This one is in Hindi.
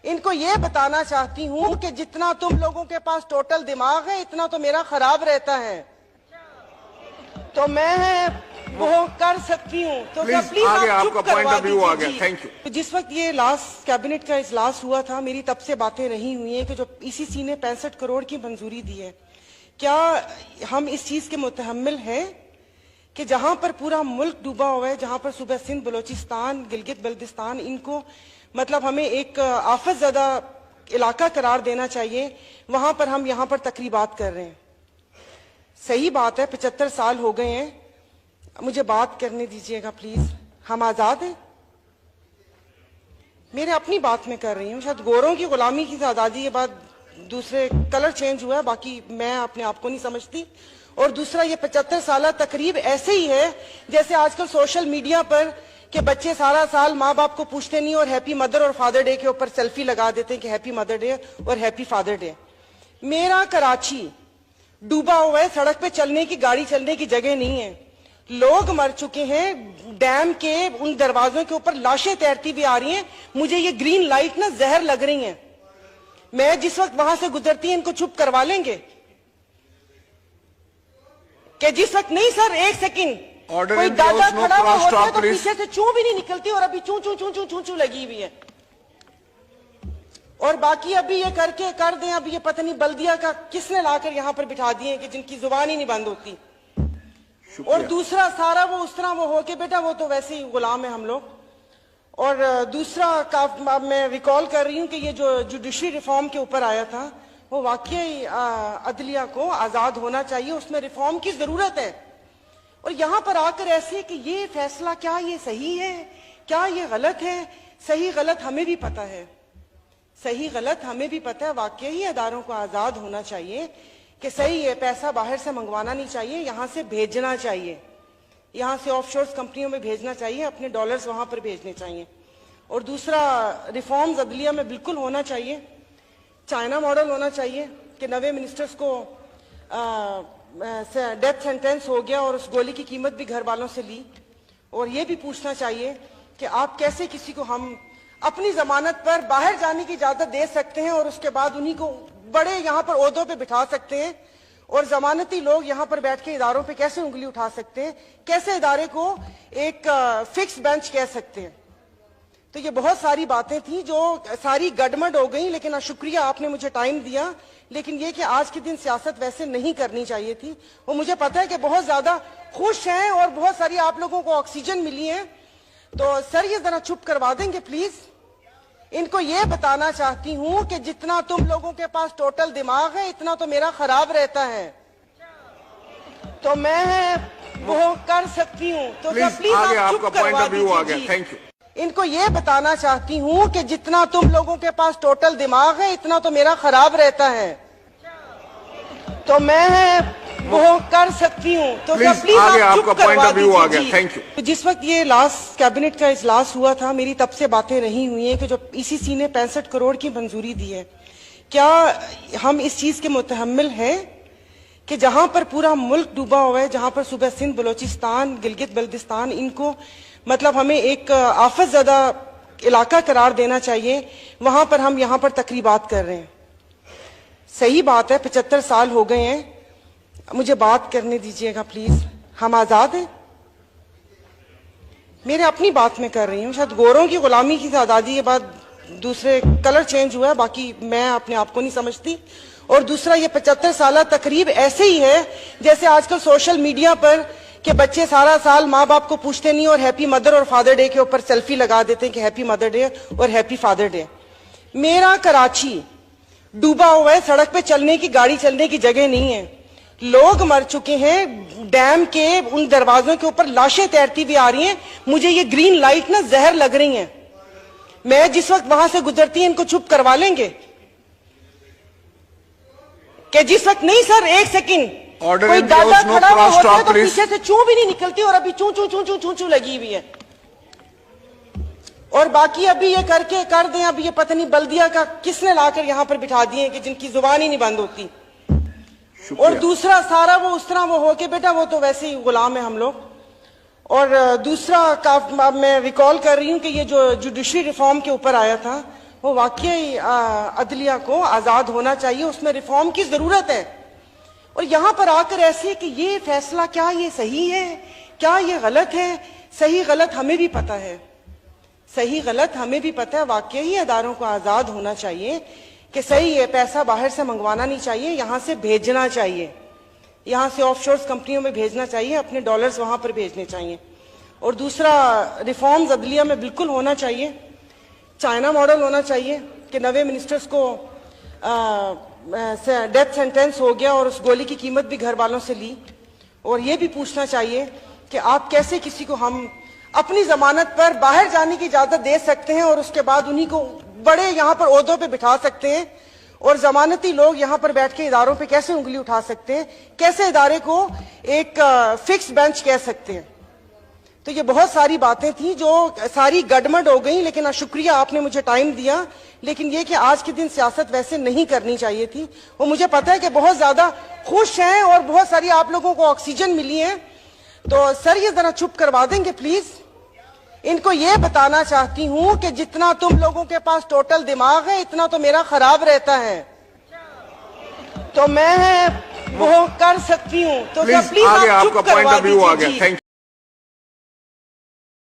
इनको ये बताना चाहती हूँ कि जितना तुम लोगों के पास टोटल दिमाग है इतना तो मेरा खराब रहता है, तो मैं वो कर सकती हूँ। तो प्लीज आप चुप करवा दीजिए। तो जिस वक्त ये लास्ट कैबिनेट का इजलास हुआ था, मेरी तब से बातें रही हुई हैं कि जो ईसीसी ने 65 करोड़ की मंजूरी दी है, क्या हम इस चीज के मुतहम्मिल हैं कि जहां पर पूरा मुल्क डूबा हुआ है, जहां पर सूबा सिंध, बलोचिस्तान, गिलगित बल्तिस्तान, इनको मतलब हमें एक आफत ज़दा इलाका करार देना चाहिए, वहां पर हम यहाँ पर तकरीबात कर रहे हैं। सही बात है, 75 साल हो गए हैं, मुझे बात करने दीजिएगा प्लीज। हम आजाद हैं, मेरे अपनी बात में कर रही हूँ। शायद गोरों की गुलामी की आजादी के बाद दूसरे कलर चेंज हुआ है, बाकी मैं अपने आप को नहीं समझती। और दूसरा, ये 75 साल तकरीब ऐसे ही है जैसे आजकल सोशल मीडिया पर कि बच्चे सारा साल माँ बाप को पूछते नहीं और हैप्पी मदर और फादर डे के ऊपर सेल्फी लगा देते हैं कि हैप्पी मदर डे और हैप्पी फादर डे। मेरा कराची डूबा हुआ है, सड़क पे चलने की, गाड़ी चलने की जगह नहीं है, लोग मर चुके हैं, डैम के उन दरवाजों के ऊपर लाशें तैरती भी आ रही हैं। मुझे ये ग्रीन लाइट ना जहर लग रही है। मैं जिस वक्त वहां से गुजरती है, इनको चुप करवा लेंगे कि जिस वक्त नहीं सर, एक सेकंड, कोई दादा खड़ा हुआ होता है तो पीछे से चू भी नहीं निकलती, और अभी चू चू चू चू चू चू लगी हुई है। और बाकी अभी ये करके कर दें, अभी ये पता नहीं बल्दिया का किसने लाकर यहाँ पर बिठा दिए कि जिनकी जुबान ही नहीं बंद होती। और दूसरा, सारा वो उस तरह वो हो के बेटा वो तो वैसे ही गुलाम है हम लोग। और दूसरा, मैं रिकॉल कर रही हूँ कि ये जो जुडिशरी रिफॉर्म के ऊपर आया था, वो वाकई अदलिया को आजाद होना चाहिए, उसमें रिफॉर्म की जरूरत है। और यहाँ पर आकर ऐसे कि ये फैसला क्या ये सही है, क्या ये गलत है, सही गलत हमें भी पता है, सही गलत हमें भी पता है। वाकई अदारों को आजाद होना चाहिए कि सही है, पैसा बाहर से मंगवाना नहीं चाहिए, यहाँ से भेजना चाहिए, यहाँ से ऑफशोर कंपनियों में भेजना चाहिए, अपने डॉलर्स वहां पर भेजने चाहिए। और दूसरा, रिफॉर्म्स अदलिया में बिल्कुल होना चाहिए, चाइना मॉडल होना चाहिए कि नवे मिनिस्टर्स को डेथ सेंटेंस हो गया और उस गोली की कीमत भी घर वालों से ली। और ये भी पूछना चाहिए कि आप कैसे किसी को हम अपनी जमानत पर बाहर जाने की इजाजत दे सकते हैं और उसके बाद उन्हीं को बड़े यहाँ पर ओहदों पे बिठा सकते हैं, और जमानती लोग यहाँ पर बैठ के इदारों पे कैसे उंगली उठा सकते हैं, कैसे इदारे को एक फिक्स बेंच कह सकते हैं। तो ये बहुत सारी बातें थी जो सारी गड़बड़ हो गई, लेकिन शुक्रिया आपने मुझे टाइम दिया। लेकिन ये कि आज के दिन सियासत वैसे नहीं करनी चाहिए थी। वो मुझे पता है कि बहुत ज्यादा खुश हैं और बहुत सारी आप लोगों को ऑक्सीजन मिली है, तो सर ये जरा चुप करवा देंगे प्लीज। इनको ये बताना चाहती हूँ कि जितना तुम लोगों के पास टोटल दिमाग है इतना तो मेरा खराब रहता है, तो मैं वो कर सकती हूँ। तो प्लीज आप चुप करवा दीजिए। इनको ये बताना चाहती हूँ कि जितना तुम लोगों के पास टोटल दिमाग है इतना तो मेरा खराब रहता है, तो मैं वो कर सकती हूँ। तो प्लीज आप चुप करवा दीजिए। जिस वक्त ये लास्ट कैबिनेट का इजलास हुआ था, मेरी तब से बातें रही हुई हैं कि जो ईसीसी ने 65 करोड़ की मंजूरी दी है, क्या हम इस चीज के मुतहम्मिल हैं कि जहां पर पूरा मुल्क डूबा हुआ है, जहां पर सूबा सिंध, बलोचिस्तान, गिलगित बल्तिस्तान, इनको मतलब हमें एक आफत ज़दा इलाका करार देना चाहिए, वहां पर हम यहाँ पर तकरीबात कर रहे हैं। सही बात है, 75 साल हो गए हैं, मुझे बात करने दीजिएगा प्लीज। हम आजाद हैं, मेरे अपनी बात में कर रही हूँ। शायद गोरों की गुलामी की आजादी के बाद दूसरे कलर चेंज हुआ है, बाकी मैं अपने आप को नहीं समझती। और दूसरा, ये 75 साल तकरीब ऐसे ही है जैसे आजकल सोशल मीडिया पर कि बच्चे सारा साल माँ बाप को पूछते नहीं और हैप्पी मदर और फादर डे के ऊपर सेल्फी लगा देते हैं कि हैप्पी मदर डे और हैप्पी फादर डे। मेरा कराची डूबा हुआ है, सड़क पे चलने की, गाड़ी चलने की जगह नहीं है, लोग मर चुके हैं, डैम के उन दरवाजों के ऊपर लाशें तैरती भी आ रही हैं। मुझे ये ग्रीन लाइट ना जहर लग रही है। मैं जिस वक्त वहां से गुजरती है, इनको चुप करवा लेंगे कि जिस वक्त नहीं सर, एक सेकंड, कोई दादा खड़ा हुआ होता है तो पीछे से चू भी नहीं निकलती, और अभी चू चू चू चू चू चू लगी हुई है। और बाकी अभी ये करके कर दें, अभी ये पता नहीं बल्दिया का किसने लाकर यहाँ पर बिठा दिए कि जिनकी जुबान ही नहीं बंद होती। और दूसरा, सारा वो उस तरह वो हो के बेटा वो तो वैसे ही गुलाम है हम लोग। और दूसरा, मैं रिकॉल कर रही हूँ कि ये जो जुडिशरी रिफॉर्म के ऊपर आया था, वो वाकई अदलिया को आजाद होना चाहिए, उसमें रिफॉर्म की जरूरत है। और यहां पर आकर ऐसे कि ये फैसला क्या ये सही है, क्या ये गलत है, सही गलत हमें भी पता है, सही गलत हमें भी पता है। वाकई अदारों को आजाद होना चाहिए कि सही है, पैसा बाहर से मंगवाना नहीं चाहिए, यहां से भेजना चाहिए, यहां से ऑफशोर्स कंपनियों में भेजना चाहिए, अपने डॉलर्स वहां पर भेजने चाहिए। और दूसरा, रिफॉर्म्स अदलिया में बिल्कुल होना चाहिए, चाइना मॉडल होना चाहिए कि नवे मिनिस्टर्स को डेथ सेंटेंस हो गया और उस गोली की कीमत भी घर वालों से ली। और ये भी पूछना चाहिए कि आप कैसे किसी को हम अपनी जमानत पर बाहर जाने की इजाजत दे सकते हैं और उसके बाद उन्हीं को बड़े यहां पर ओहदों पे बिठा सकते हैं, और जमानती लोग यहां पर बैठ के इदारों पे कैसे उंगली उठा सकते हैं, कैसे इदारे को एक फिक्स बेंच कह सकते हैं। तो ये बहुत सारी बातें थी जो सारी गड़बड़ हो गई, लेकिन शुक्रिया आपने मुझे टाइम दिया। लेकिन ये कि आज के दिन सियासत वैसे नहीं करनी चाहिए थी। वो मुझे पता है कि बहुत ज्यादा खुश हैं और बहुत सारी आप लोगों को ऑक्सीजन मिली है, तो सर ये जरा चुप करवा देंगे प्लीज। इनको ये बताना चाहती हूं कि जितना तुम लोगों के पास टोटल दिमाग है इतना तो मेरा खराब रहता है, तो मैं वो कर सकती हूँ। तो प्लीज आप चुप करवा दीजिए।